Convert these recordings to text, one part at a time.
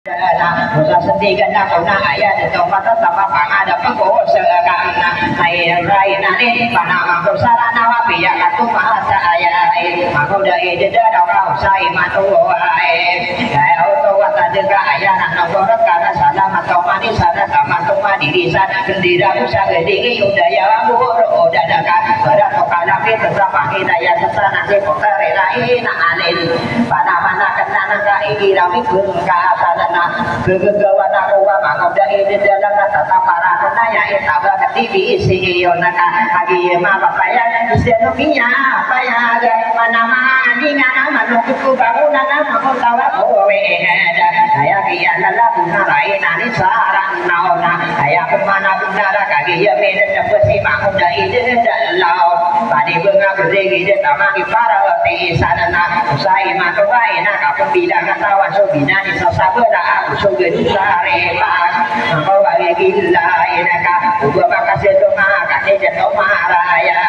Musa sentikan aku na ayat itu mata sama pangada pengko sekarang hai rai nani panama kusarana wapi ya katu masa ayat aku dari jeda kau sai matu ai ya auto wata juga ayat nongor karena sana matau mani sana sama tuma diri sana gendira musa gedingi udaya wuro dadaka berat kana kita pangi daya sana ke kota relai na alin panama kenana ka ikirami bengka sadana kegegawan aku mangau dari dalam tata para naya itaba ketibi isi yonaka agi ma bapaya isenominya apa ya mana mani ngana manuku bangunan aku tawa kowe ada saya kian lalu narai nani saran naona saya kemana bunara kagi ya mena cepesi mangau dari dalam padi benga berdegi de tamaki para wati sadana usai matobai nak aku bilang katawan so binani sasabera aku so gedusare pas aku bagi gila inaka ubah makasih doma kaki jatuh maraya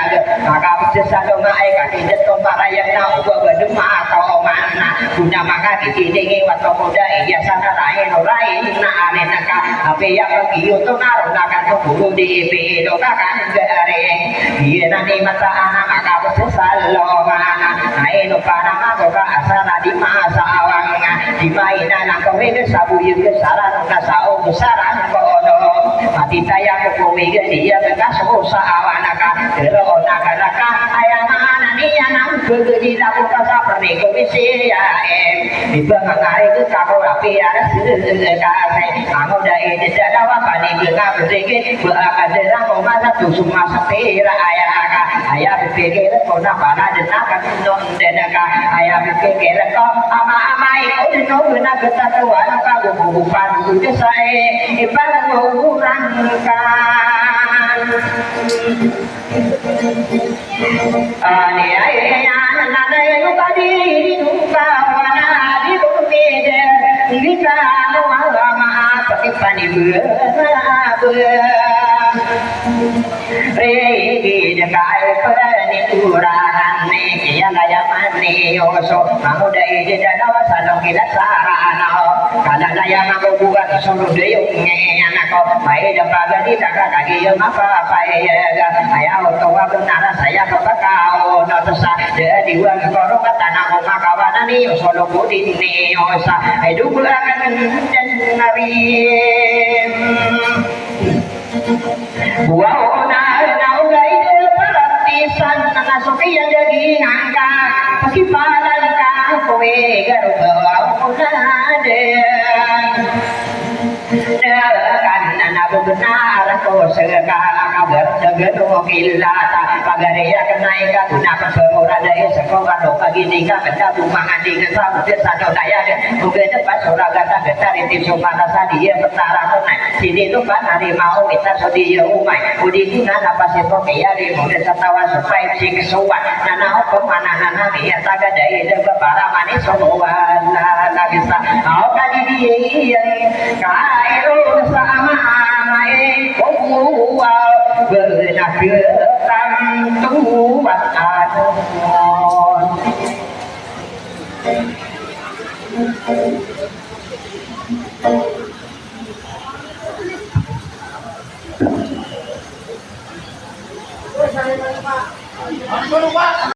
maka bisa doma kaki jatuh maraya na ubah berduma atau mana punya maka dikiringi waktu muda iya sana lain lain na ane naka apa yang pergi untuk naruh nakan tunggu di pido kakan garing iya nanti mata anak maka besar lo mana ayo para magoka asana di masa awangnya di mainan aku ini sabu yang saran nasau besaran kono mati saya aku mikir dia bekas usaha awanaka kalau naka ayam mana nih yang begini aku kasa perni komisi ya di bangkai itu kamu rapi ada sedekah kamu dari tidak apa nih kita berpikir berakan dengan kau masa tuh semua setira ayah berpikir kau nak pada jenakan non denaka ayah berpikir kau ama itu kau benar benar tuan kau bukan itu saya ibarat mengurangkan ani ayah nana yang tadi duka wana di bumi kita lama pakai pani Regi dekai perani turahan ni yang gaya mani yoso kamu dari jeda dawa salong kita sarana kalau gaya kamu buat solo deyungnya anak kau baik dapat jadi tak kaki yang apa ya ayah tua benar saya kau notasa jadi uang koro kata nak kawan ni solo budi ni yosa hidup akan jadi wow na ulay peratisan nasuki yang jadi ngangka pasti padal ka kowe garo bawa nade kan anak benar ko segala kabar degeno kilata pagarea kenai ka guna pesora dari sekolah do pagi nika benda rumah andi ke sabu desa daya mungkin pas ora gata getar itu sumana sadia petara nai sini tu kan hari mau kita sedia umai udi dina apa sih ya di mode satawa supaya sing kesuwan nana apa mana nana dia taga dai de para manis semua la bisa au kali dia kairo sama mai ko benak tam tu wat anu